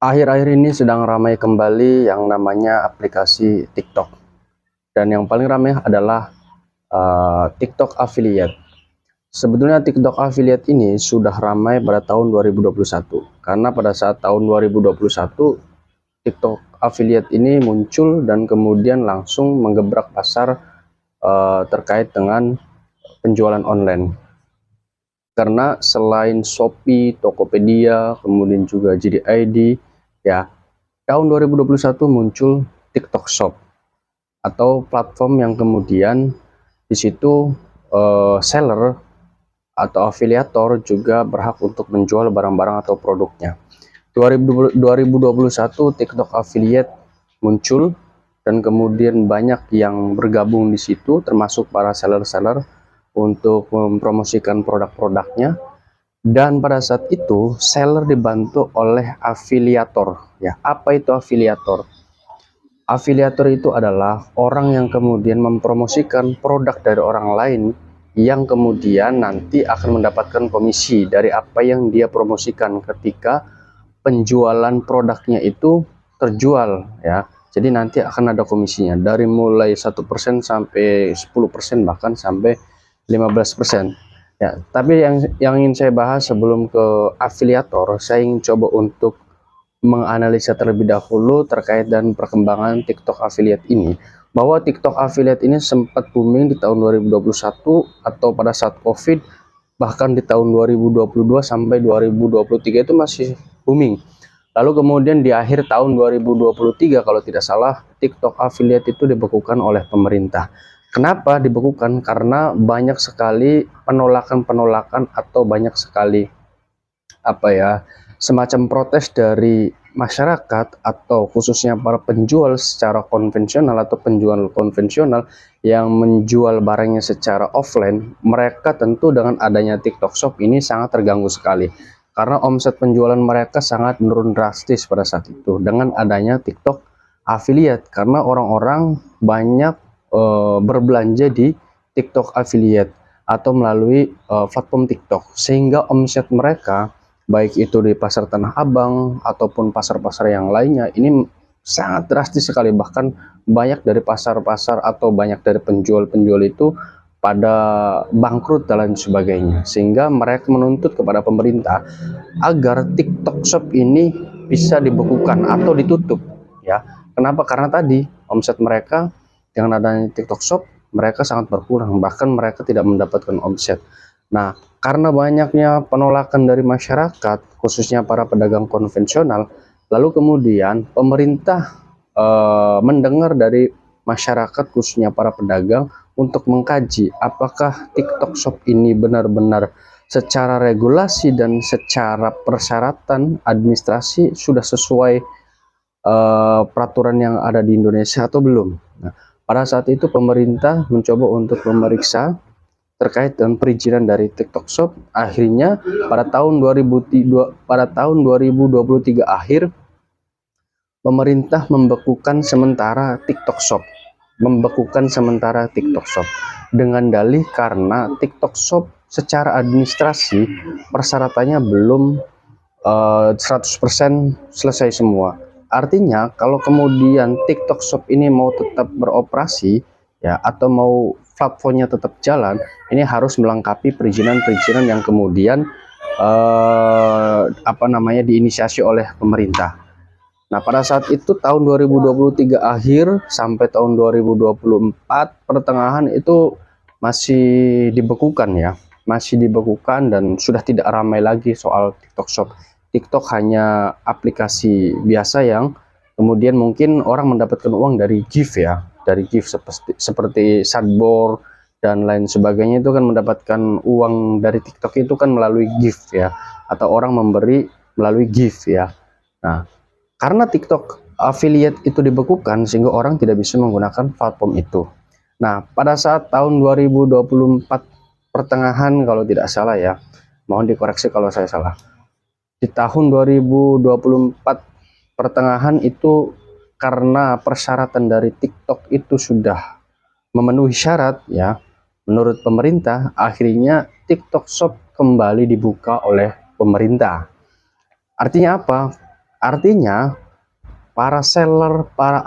Akhir-akhir ini sedang ramai kembali yang namanya aplikasi TikTok, dan yang paling ramai adalah TikTok Affiliate. Sebetulnya TikTok Affiliate ini sudah ramai pada tahun 2021, karena pada saat tahun 2021 TikTok Affiliate ini muncul dan kemudian langsung menggebrak pasar terkait dengan penjualan online. Karena selain Shopee, Tokopedia, kemudian juga JD.id, ya, tahun 2021 muncul TikTok Shop atau platform yang kemudian di situ seller atau afiliator juga berhak untuk menjual barang-barang atau produknya. 2021 TikTok Affiliate muncul dan kemudian banyak yang bergabung di situ, termasuk para seller-seller untuk mempromosikan produk-produknya. Dan pada saat itu seller dibantu oleh afiliator. Ya, apa itu afiliator? Afiliator itu adalah orang yang kemudian mempromosikan produk dari orang lain yang kemudian nanti akan mendapatkan komisi dari apa yang dia promosikan ketika penjualan produknya itu terjual, ya. Jadi nanti akan ada komisinya dari mulai 1% sampai 10%, bahkan sampai 15%. Ya, tapi yang ingin saya bahas sebelum ke afiliator, saya ingin coba untuk menganalisa terlebih dahulu terkait dan perkembangan TikTok Affiliate ini, bahwa TikTok Affiliate ini sempat booming di tahun 2021 atau pada saat COVID, bahkan di tahun 2022 sampai 2023 itu masih booming. Lalu kemudian di akhir tahun 2023 kalau tidak salah, TikTok Affiliate itu dibekukan oleh pemerintah. Kenapa dibekukan? Karena banyak sekali penolakan-penolakan atau banyak sekali semacam protes dari masyarakat atau khususnya para penjual secara konvensional atau penjual konvensional yang menjual barangnya secara offline. Mereka tentu dengan adanya TikTok Shop ini sangat terganggu sekali karena omset penjualan mereka sangat menurun drastis pada saat itu dengan adanya TikTok Affiliate, karena orang-orang banyak berbelanja di TikTok Affiliate atau melalui platform TikTok, sehingga omset mereka baik itu di pasar Tanah Abang ataupun pasar-pasar yang lainnya ini sangat drastis sekali. Bahkan banyak dari pasar-pasar atau banyak dari penjual-penjual itu pada bangkrut dan lain sebagainya, sehingga mereka menuntut kepada pemerintah agar TikTok Shop ini bisa dibekukan atau ditutup, ya. Kenapa? Karena tadi omset mereka dengan adanya TikTok Shop mereka sangat berkurang, bahkan mereka tidak mendapatkan omset. Nah, karena banyaknya penolakan dari masyarakat, khususnya para pedagang konvensional, lalu kemudian pemerintah mendengar dari masyarakat, khususnya para pedagang, untuk mengkaji apakah TikTok Shop ini benar-benar secara regulasi dan secara persyaratan administrasi sudah sesuai peraturan yang ada di Indonesia atau belum. Nah, pada saat itu pemerintah mencoba untuk memeriksa terkait dengan perizinan dari TikTok Shop. Akhirnya pada tahun 2023 akhir, pemerintah membekukan sementara TikTok Shop. Membekukan sementara TikTok Shop dengan dalih karena TikTok Shop secara administrasi persyaratannya belum 100% selesai semua. Artinya kalau kemudian TikTok Shop ini mau tetap beroperasi, ya, atau mau platformnya tetap jalan, ini harus melengkapi perizinan-perizinan yang kemudian diinisiasi oleh pemerintah. Nah, pada saat itu tahun 2023 akhir sampai tahun 2024 pertengahan itu masih dibekukan, ya. Masih dibekukan dan sudah tidak ramai lagi soal TikTok Shop. TikTok hanya aplikasi biasa yang kemudian mungkin orang mendapatkan uang dari gift, ya. Dari gift seperti Sadboard dan lain sebagainya, itu kan mendapatkan uang dari TikTok itu kan melalui gift, ya. Atau orang memberi melalui gift, ya. Nah, karena TikTok Affiliate itu dibekukan sehingga orang tidak bisa menggunakan platform itu. Nah, pada saat tahun 2024 pertengahan kalau tidak salah, ya, mohon dikoreksi kalau saya salah. Di tahun 2024 pertengahan itu, karena persyaratan dari TikTok itu sudah memenuhi syarat, ya, menurut pemerintah, akhirnya TikTok Shop kembali dibuka oleh pemerintah. Artinya apa? Artinya, para seller, para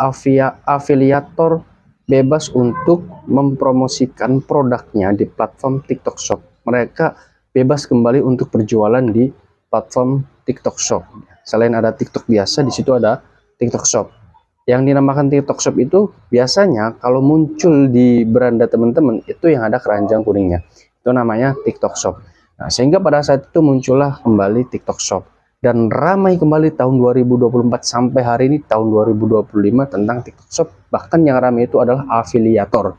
afiliator bebas untuk mempromosikan produknya di platform TikTok Shop. Mereka bebas kembali untuk berjualan di platform TikTok Shop. Selain ada TikTok biasa, di situ ada TikTok Shop. Yang dinamakan TikTok Shop itu biasanya kalau muncul di beranda teman-teman itu yang ada keranjang kuningnya. Itu namanya TikTok Shop. Nah, sehingga pada saat itu muncullah kembali TikTok Shop. Dan ramai kembali tahun 2024 sampai hari ini tahun 2025 tentang TikTok Shop. Bahkan yang ramai itu adalah afiliator.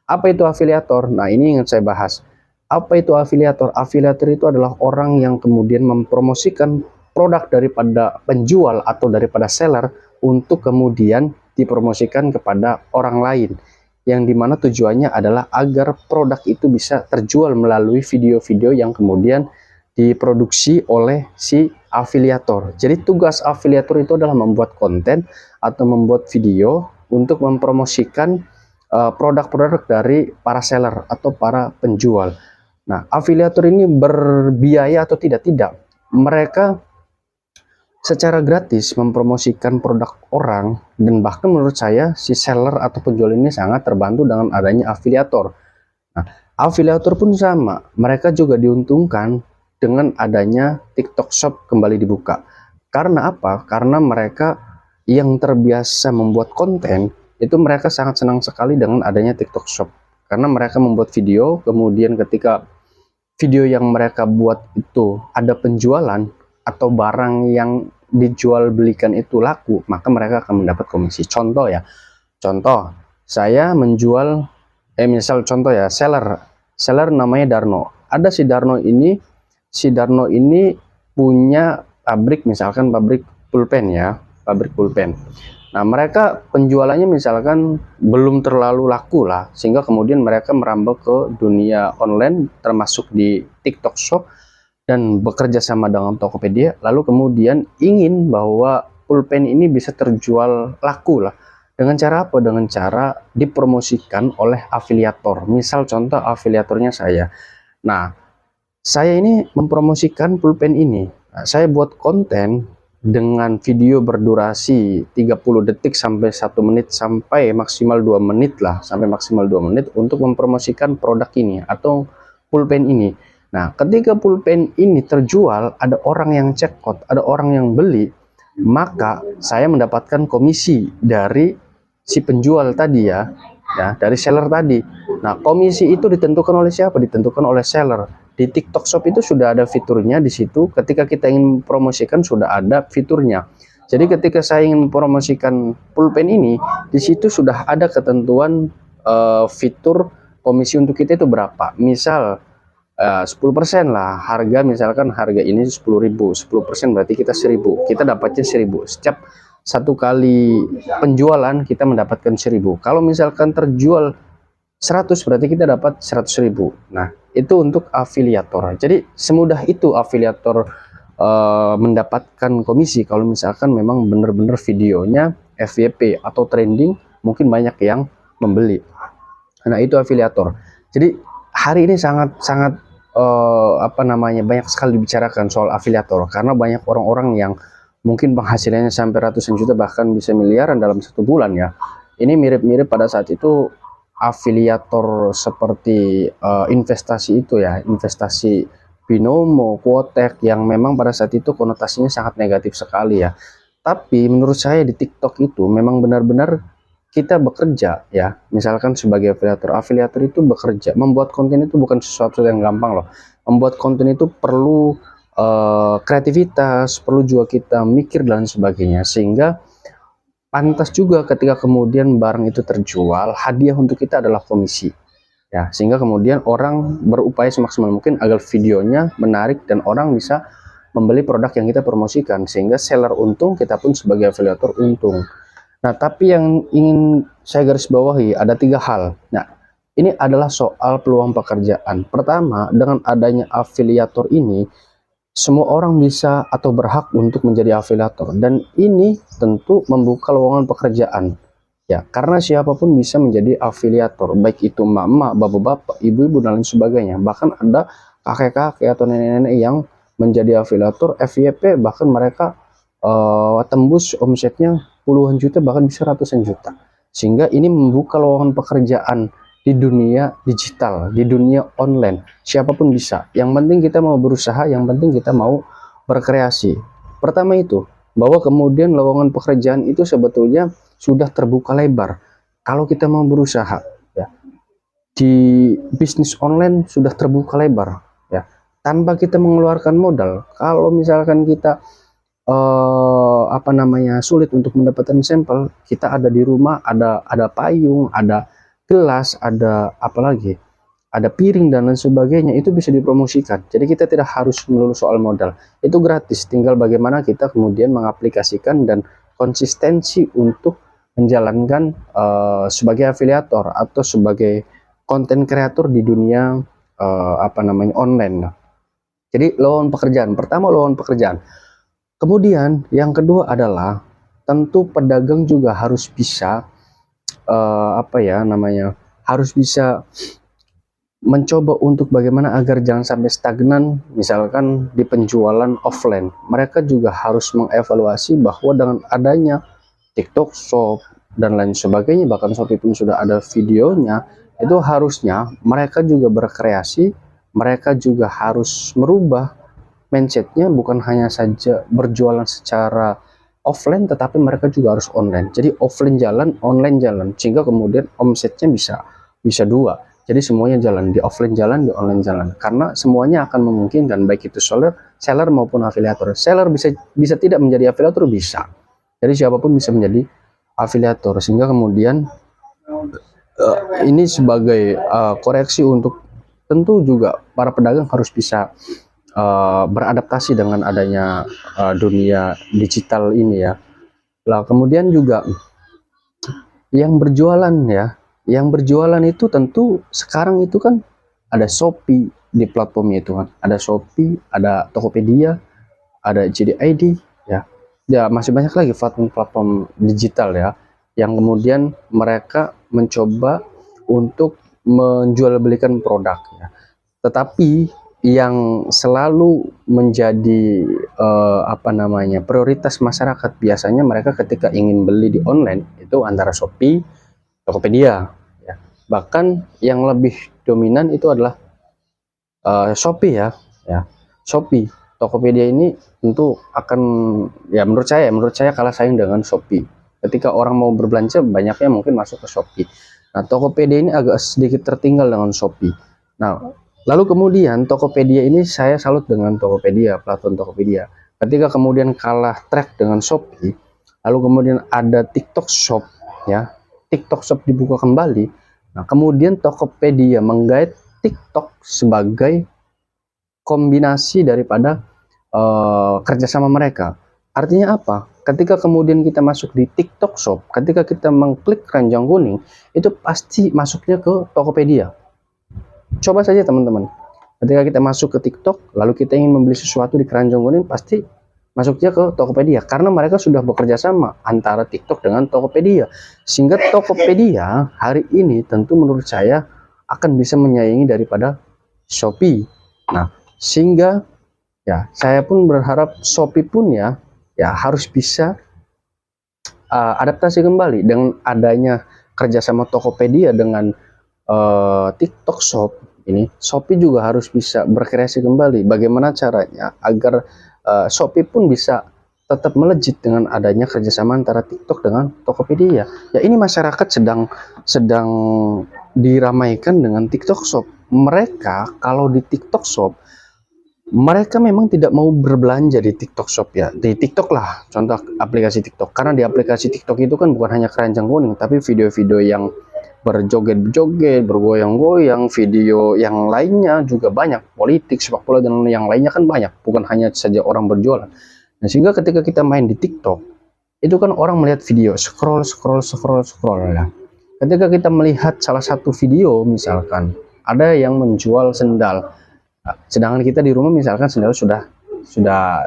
Apa itu afiliator? Nah, ini yang saya bahas. Apa itu afiliator? Afiliator itu adalah orang yang kemudian mempromosikan produk daripada penjual atau daripada seller untuk kemudian dipromosikan kepada orang lain, yang dimana tujuannya adalah agar produk itu bisa terjual melalui video-video yang kemudian diproduksi oleh si afiliator. Jadi tugas afiliator itu adalah membuat konten atau membuat video untuk mempromosikan produk-produk dari para seller atau para penjual. Nah, afiliator ini berbiaya atau tidak? Tidak. Mereka secara gratis mempromosikan produk orang, dan bahkan menurut saya si seller atau penjual ini sangat terbantu dengan adanya afiliator. Nah, afiliator pun sama, mereka juga diuntungkan dengan adanya TikTok Shop kembali dibuka. Karena apa? Karena mereka yang terbiasa membuat konten itu mereka sangat senang sekali dengan adanya TikTok Shop. Karena mereka membuat video, kemudian ketika video yang mereka buat itu ada penjualan atau barang yang dijual belikan itu laku, maka mereka akan mendapat komisi. Contoh ya, contoh saya menjual misal contoh ya, seller namanya Darno. Ada si Darno ini punya pabrik, misalkan pabrik pulpen ya, pabrik pulpen. Nah, mereka penjualannya misalkan belum terlalu laku lah, sehingga kemudian mereka merambah ke dunia online termasuk di TikTok Shop dan bekerja sama dengan Tokopedia, lalu kemudian ingin bahwa pulpen ini bisa terjual laku lah. Dengan cara apa? Dengan cara dipromosikan oleh afiliator. Misal contoh afiliatornya saya. Nah, saya ini mempromosikan pulpen ini. Nah, saya buat konten dengan video berdurasi 30 detik sampai 1 menit sampai maksimal 2 menit lah, sampai maksimal 2 menit untuk mempromosikan produk ini atau pulpen ini. Nah, ketika pulpen ini terjual, ada orang yang cekot, ada orang yang beli, maka saya mendapatkan komisi dari si penjual tadi ya, dari seller tadi. Nah, komisi itu ditentukan oleh siapa? Ditentukan oleh seller. Di TikTok Shop itu sudah ada fiturnya di situ. Ketika kita ingin promosikan sudah ada fiturnya. Jadi ketika saya ingin promosikan pulpen ini, di situ sudah ada ketentuan fitur komisi untuk kita itu berapa. Misal 10% lah harga, misalkan harga ini 10.000, 10% berarti kita 1.000, kita dapatnya 1.000 setiap satu kali penjualan kita mendapatkan 1.000. Kalau misalkan terjual 100 berarti kita dapat 100.000. Nah, itu untuk afiliator. Jadi semudah itu afiliator mendapatkan komisi kalau misalkan memang benar-benar videonya FYP atau trending, mungkin banyak yang membeli. Nah, itu afiliator. Jadi hari ini sangat banyak sekali dibicarakan soal afiliator, karena banyak orang-orang yang mungkin penghasilannya sampai ratusan juta bahkan bisa miliaran dalam 1 bulan ya. Ini mirip-mirip pada saat itu afiliator seperti investasi itu ya, investasi binomo, quotek, yang memang pada saat itu konotasinya sangat negatif sekali ya. Tapi menurut saya di TikTok itu memang benar-benar kita bekerja ya, misalkan sebagai afiliator itu bekerja, membuat konten itu bukan sesuatu yang gampang loh. Membuat konten itu perlu kreativitas, perlu juga kita mikir dan sebagainya, sehingga pantas juga ketika kemudian barang itu terjual, hadiah untuk kita adalah komisi ya, sehingga kemudian orang berupaya semaksimal mungkin agar videonya menarik dan orang bisa membeli produk yang kita promosikan, sehingga seller untung, kita pun sebagai afiliator untung. Nah, tapi yang ingin saya garis bawahi ada 3 hal. Nah, ini adalah soal peluang pekerjaan. Pertama, dengan adanya afiliator ini, semua orang bisa atau berhak untuk menjadi afiliator, dan ini tentu membuka lowongan pekerjaan ya, karena siapapun bisa menjadi afiliator, baik itu emak-emak, bapak-bapak, ibu-ibu dan lain sebagainya. Bahkan ada kakek-kakek atau nenek-nenek yang menjadi afiliator FYP, bahkan mereka tembus omsetnya puluhan juta, bahkan bisa ratusan juta. Sehingga ini membuka lowongan pekerjaan di dunia digital, di dunia online. Siapapun bisa. Yang penting kita mau berusaha, yang penting kita mau berkreasi. Pertama itu, bahwa kemudian lowongan pekerjaan itu sebetulnya sudah terbuka lebar. Kalau kita mau berusaha, ya, di bisnis online sudah terbuka lebar, ya, tanpa kita mengeluarkan modal. Kalau misalkan kita sulit untuk mendapatkan sampel, kita ada di rumah, ada payung, ada gelas, ada apalagi, ada piring dan lain sebagainya, itu bisa dipromosikan. Jadi kita tidak harus melulu soal modal, itu gratis, tinggal bagaimana kita kemudian mengaplikasikan dan konsistensi untuk menjalankan sebagai afiliator atau sebagai konten kreator di dunia online. Jadi lowongan pekerjaan pertama, lowongan pekerjaan. Kemudian yang kedua adalah tentu pedagang juga harus bisa harus bisa mencoba untuk bagaimana agar jangan sampai stagnan. Misalkan di penjualan offline, mereka juga harus mengevaluasi bahwa dengan adanya TikTok Shop dan lain sebagainya, bahkan Shopee pun sudah ada videonya, itu harusnya mereka juga berkreasi, mereka juga harus merubah mindsetnya, bukan hanya saja berjualan secara offline, tetapi mereka juga harus online. Jadi offline jalan, online jalan, sehingga kemudian omsetnya bisa dua. Jadi semuanya jalan, di offline jalan, di online jalan. Karena semuanya akan memungkinkan, baik itu seller maupun afiliator. Seller bisa tidak menjadi afiliator, bisa. Jadi siapapun bisa menjadi afiliator, sehingga kemudian ini sebagai koreksi untuk tentu juga para pedagang harus bisa beradaptasi dengan adanya dunia digital ini, ya. Lah kemudian juga yang berjualan, ya, yang berjualan itu tentu sekarang itu kan ada Shopee di platformnya itu kan, ada Shopee, ada Tokopedia, ada JDID, ya. Ya masih banyak lagi platform digital, ya, yang kemudian mereka mencoba untuk menjual belikan produk, ya. Tetapi yang selalu menjadi prioritas masyarakat biasanya mereka ketika ingin beli di online itu antara Shopee, Tokopedia, ya. Bahkan yang lebih dominan itu adalah Shopee, ya, Shopee. Tokopedia ini tentu akan, ya, menurut saya kalah saing dengan Shopee. Ketika orang mau berbelanja, banyaknya mungkin masuk ke Shopee. Nah, Tokopedia ini agak sedikit tertinggal dengan Shopee. Nah, lalu kemudian Tokopedia ini, saya salut dengan Tokopedia, platform Tokopedia. Ketika kemudian kalah track dengan Shopee, lalu kemudian ada TikTok Shop, ya, TikTok Shop dibuka kembali. Nah, kemudian Tokopedia menggait TikTok sebagai kombinasi daripada kerjasama mereka. Artinya apa? Ketika kemudian kita masuk di TikTok Shop, ketika kita mengklik keranjang kuning, itu pasti masuknya ke Tokopedia. Coba saja teman-teman, ketika kita masuk ke TikTok, lalu kita ingin membeli sesuatu di keranjang kuning, pasti masuknya ke Tokopedia, karena mereka sudah bekerja sama antara TikTok dengan Tokopedia, sehingga Tokopedia hari ini tentu menurut saya akan bisa menyaingi daripada Shopee. Nah, sehingga, ya, saya pun berharap Shopee pun ya harus bisa adaptasi kembali dengan adanya kerjasama Tokopedia dengan TikTok Shop ini. Shopee juga harus bisa berkreasi kembali bagaimana caranya agar Shopee pun bisa tetap melejit dengan adanya kerjasama antara TikTok dengan Tokopedia. Ya, ini masyarakat sedang diramaikan dengan TikTok Shop. Mereka kalau di TikTok Shop, mereka memang tidak mau berbelanja di TikTok Shop, ya, di TikTok lah, contoh aplikasi TikTok. Karena di aplikasi TikTok itu kan bukan hanya keranjang kuning, tapi video-video yang berjoget-joget, bergoyang-goyang, video yang lainnya juga banyak, politik, sepak bola dan yang lainnya kan banyak, bukan hanya saja orang berjualan. Nah, sehingga ketika kita main di TikTok, itu kan orang melihat video, scroll, ya. Ketika kita melihat salah satu video, misalkan ada yang menjual sendal, sedangkan kita di rumah misalkan sendal sudah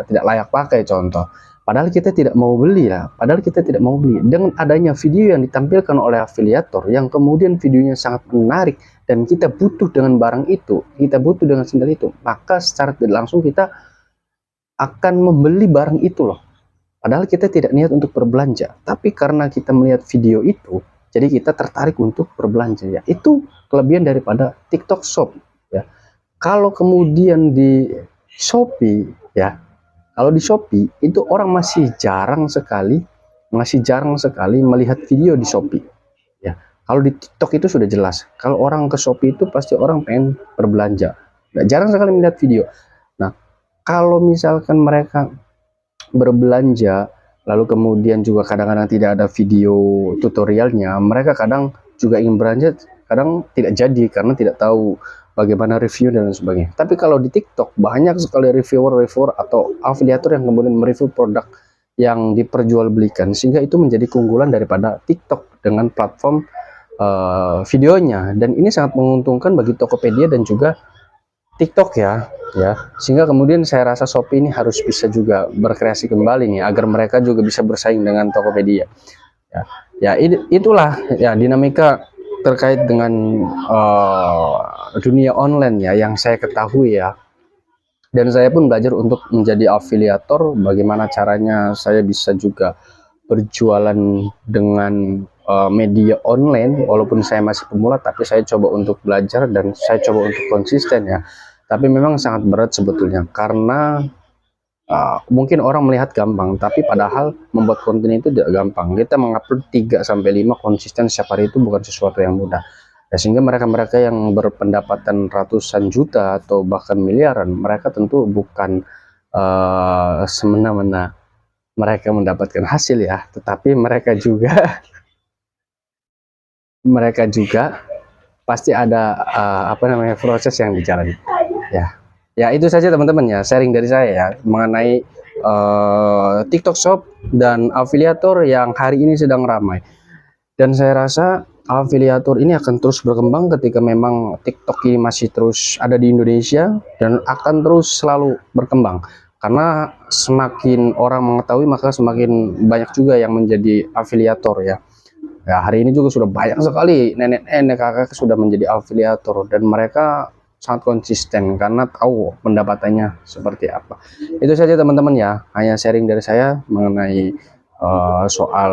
tidak layak pakai, contoh. Padahal kita tidak mau beli, lah. Padahal kita tidak mau beli. Dengan adanya video yang ditampilkan oleh afiliator, yang kemudian videonya sangat menarik, dan kita butuh dengan barang itu, kita butuh dengan sendal itu, maka secara tidak langsung kita akan membeli barang itu, loh. Padahal kita tidak niat untuk berbelanja, tapi karena kita melihat video itu, jadi kita tertarik untuk berbelanja ya. Itu kelebihan daripada TikTok Shop ya. Kalau kemudian di Shopee ya, kalau di Shopee itu orang masih jarang sekali melihat video di Shopee ya. Kalau di TikTok itu sudah jelas. Kalau orang ke Shopee itu pasti orang pengen berbelanja. Nah, jarang sekali melihat video. Nah, kalau misalkan mereka berbelanja lalu kemudian juga kadang-kadang tidak ada video tutorialnya, mereka kadang juga ingin belanja, kadang tidak jadi karena tidak tahu bagaimana review dan lain sebagainya. Tapi kalau di TikTok banyak sekali reviewer atau afiliator yang kemudian mereview produk yang diperjualbelikan, sehingga itu menjadi keunggulan daripada TikTok dengan platform videonya. Dan ini sangat menguntungkan bagi Tokopedia dan juga TikTok ya, sehingga kemudian saya rasa Shopee ini harus bisa juga berkreasi kembali nih agar mereka juga bisa bersaing dengan Tokopedia ya, itulah ya dinamika terkait dengan dunia online ya yang saya ketahui ya. Dan saya pun belajar untuk menjadi afiliator, bagaimana caranya saya bisa juga berjualan dengan media online. Walaupun saya masih pemula, tapi saya coba untuk belajar dan saya coba untuk konsisten ya. Tapi memang sangat berat sebetulnya, karena mungkin orang melihat gampang, tapi padahal membuat konten itu tidak gampang. Kita mengupload 3-5 konsisten setiap hari itu bukan sesuatu yang mudah. Ya, sehingga mereka-mereka yang berpendapatan ratusan juta atau bahkan miliaran, mereka tentu bukan semena-mena mereka mendapatkan hasil ya, tetapi mereka juga mereka juga pasti ada proses yang dijalani ya. Ya itu saja teman-teman ya, sharing dari saya ya mengenai TikTok Shop dan afiliator yang hari ini sedang ramai. Dan saya rasa afiliator ini akan terus berkembang ketika memang TikTok ini masih terus ada di Indonesia dan akan terus selalu berkembang. Karena semakin orang mengetahui, maka semakin banyak juga yang menjadi afiliator ya. Ya, hari ini juga sudah banyak sekali nenek-nenek kakak sudah menjadi afiliator dan mereka sangat konsisten karena tahu pendapatannya seperti apa. Itu saja teman-teman ya, hanya sharing dari saya mengenai soal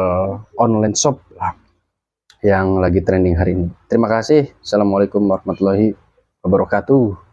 online shop lah yang lagi trending hari ini. Terima kasih. Assalamualaikum warahmatullahi wabarakatuh.